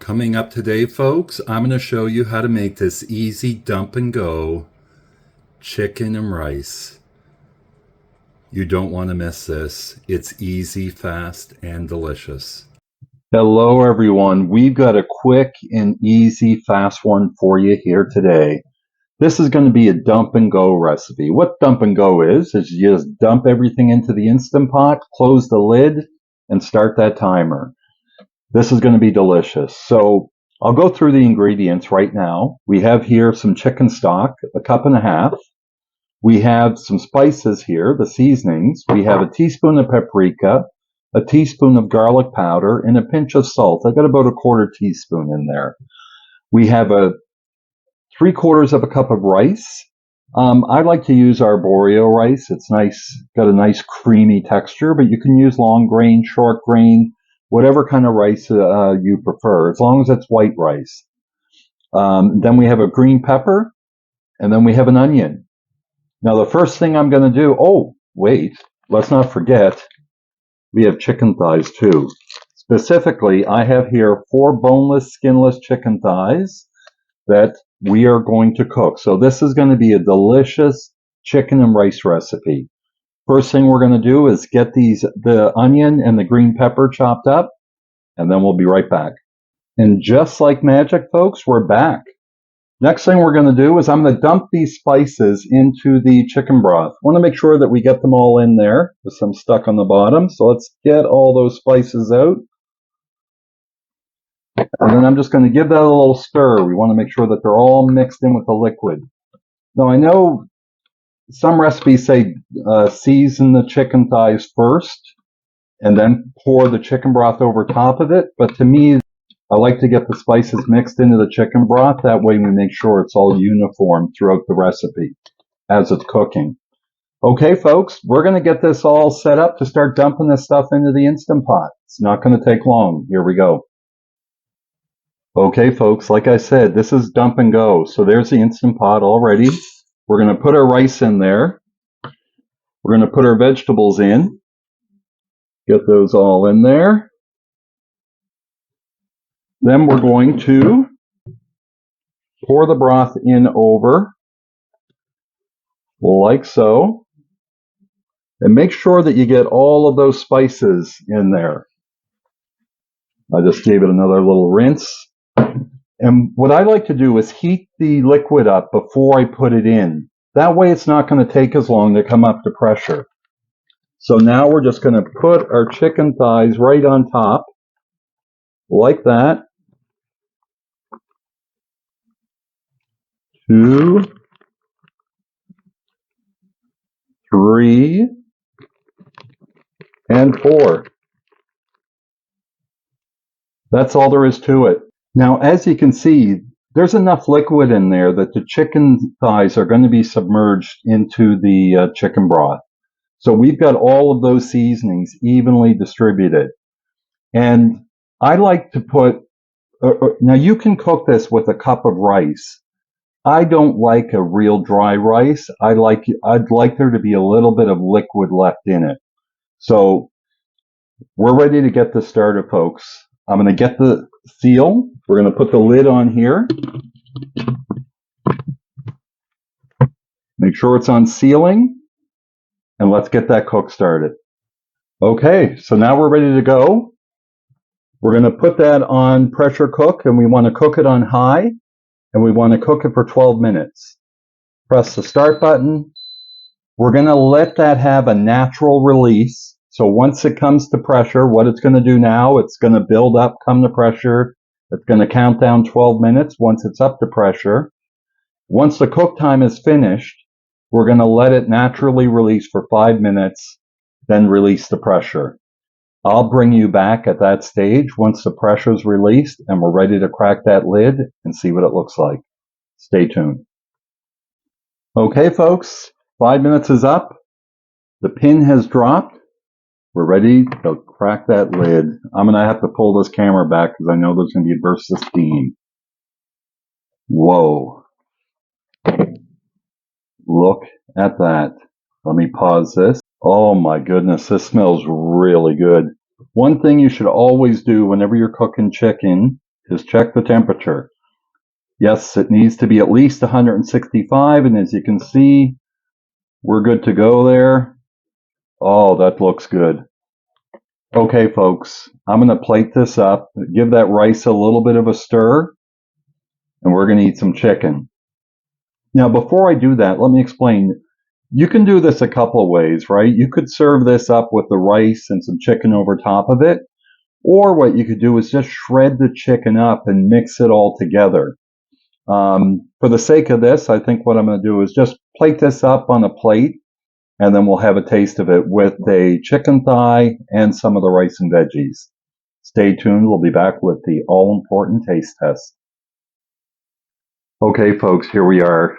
Coming up today, folks, I'm going to show you how to make this easy dump and go chicken and rice. You don't want to miss this. It's easy, fast, and delicious. Hello everyone, we've got a quick and easy fast one for you here today. This is going to be a dump and go recipe. What dump and go is you just dump everything into the Instant Pot, close the lid, and start that timer. This is going to be delicious. So I'll go through the ingredients right now. We have here some chicken stock, a cup and a half. We have some spices here, the seasonings. We have a teaspoon of paprika, a teaspoon of garlic powder, and a pinch of salt. I got about a quarter teaspoon in there. We have a 3/4 of a cup of rice. I like to use arborio rice. It's nice, got a nice creamy texture, but you can use long grain, short grain, whatever kind of rice you prefer, as long as it's white rice. Then we have a green pepper, and then we have an onion. Now the first thing I'm going to do, oh, wait, let's not forget, we have chicken thighs too. Specifically, I have here 4 boneless, skinless chicken thighs that we are going to cook. So this is going to be a delicious chicken and rice recipe. First thing we're going to do is get the onion and the green pepper chopped up, and then we'll be right back. And just like magic, folks, we're back. Next thing we're going to do is I'm going to dump these spices into the chicken broth. I want to make sure that we get them all in there with some stuck on the bottom. So let's get all those spices out. And then I'm just going to give that a little stir. We want to make sure that they're all mixed in with the liquid. Now I know some recipes say season the chicken thighs first and then pour the chicken broth over top of it. But to me, I like to get the spices mixed into the chicken broth. That way we make sure it's all uniform throughout the recipe as it's cooking. Okay, folks, we're going to get this all set up to start dumping this stuff into the Instant Pot. It's not going to take long. Here we go. Okay, folks, like I said, this is dump and go. So there's the Instant Pot already. We're going to put our rice in there. We're going to put our vegetables in. Get those all in there. Then we're going to pour the broth in over, like so. And make sure that you get all of those spices in there. I just gave it another little rinse. And what I like to do is heat the liquid up before I put it in. That way it's not going to take as long to come up to pressure. So now we're just going to put our chicken thighs right on top, like that. 2, 3, and 4. That's all there is to it. Now, as you can see, there's enough liquid in there that the chicken thighs are going to be submerged into the chicken broth. So we've got all of those seasonings evenly distributed. And I like to put, now you can cook this with a cup of rice. I don't like a real dry rice. I'd like there to be a little bit of liquid left in it. So we're ready to get this started, folks. I'm going to get the seal. We're going to put the lid on here. Make sure it's on sealing. And let's get that cook started. Okay, so now we're ready to go. We're going to put that on pressure cook, and we want to cook it on high. And we want to cook it for 12 minutes. Press the start button. We're going to let that have a natural release. So once it comes to pressure, what it's going to do now, it's going to build up, come to pressure. It's going to count down 12 minutes once it's up to pressure. Once the cook time is finished, we're going to let it naturally release for 5 minutes, then release the pressure. I'll bring you back at that stage once the pressure is released and we're ready to crack that lid and see what it looks like. Stay tuned. Okay, folks, 5 minutes is up. The pin has dropped. We're ready to crack that lid. I'm going to have to pull this camera back because I know there's going to be a burst of steam. Whoa. Look at that. Let me pause this. Oh my goodness, this smells really good. One thing you should always do whenever you're cooking chicken is check the temperature. Yes, it needs to be at least 165, and as you can see, we're good to go there. Oh, that looks good. Okay, folks, I'm going to plate this up, give that rice a little bit of a stir, and we're going to eat some chicken. Now, before I do that, let me explain. You can do this a couple of ways, right? You could serve this up with the rice and some chicken over top of it, or what you could do is just shred the chicken up and mix it all together. For the sake of this, I think what I'm going to do is just plate this up on a plate, and then we'll have a taste of it with a chicken thigh and some of the rice and veggies. Stay tuned. We'll be back with the all-important taste test. Okay, folks, here we are.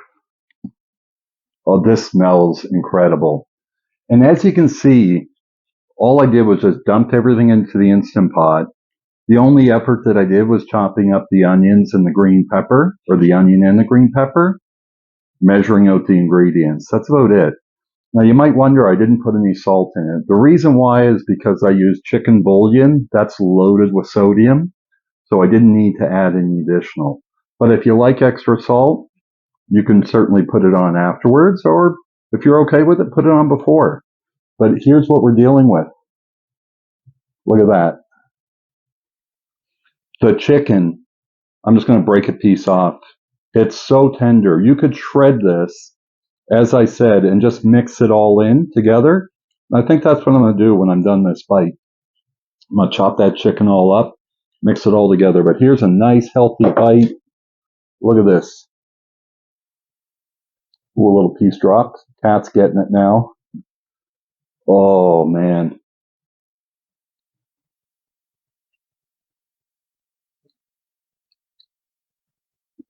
Oh, this smells incredible. And as you can see, all I did was just dumped everything into the Instant Pot. The only effort that I did was chopping up the onions and the green pepper, or the onion and the green pepper, measuring out the ingredients. That's about it. Now you might wonder I didn't put any salt in it. The reason why is because I used chicken bouillon. That's loaded with sodium, so I didn't need to add any additional. But if you like extra salt, you can certainly put it on afterwards, or if you're okay with it, put it on before. But here's what we're dealing with. Look at that. The chicken, I'm just going to break a piece off. It's so tender. You could shred this, as I said, and just mix it all in together. I think that's what I'm going to do when I'm done this bite. I'm going to chop that chicken all up, mix it all together. But here's a nice, healthy bite. Look at this. Ooh, a little piece dropped. Cat's getting it now. Oh, man.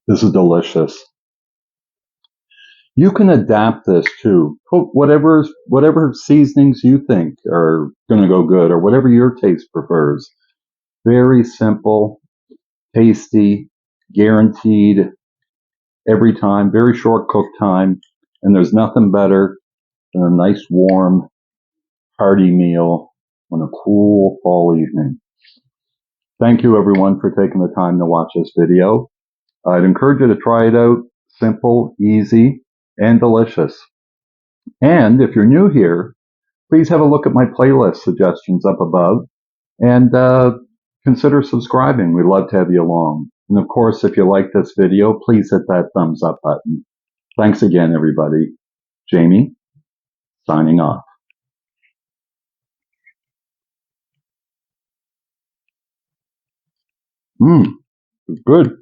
This is delicious. You can adapt this too. Put whatever seasonings you think are going to go good, or whatever your taste prefers. Very simple, tasty, guaranteed every time. Very short cook time, and there's nothing better than a nice warm, hearty meal on a cool fall evening. Thank you everyone for taking the time to watch this video. I'd encourage you to try it out. Simple, easy, and delicious. And if you're new here, please have a look at my playlist suggestions up above, and consider subscribing. We'd love to have you along. And of course, if you like this video, please hit that thumbs up button. Thanks again, everybody. Jamie, signing off. Good.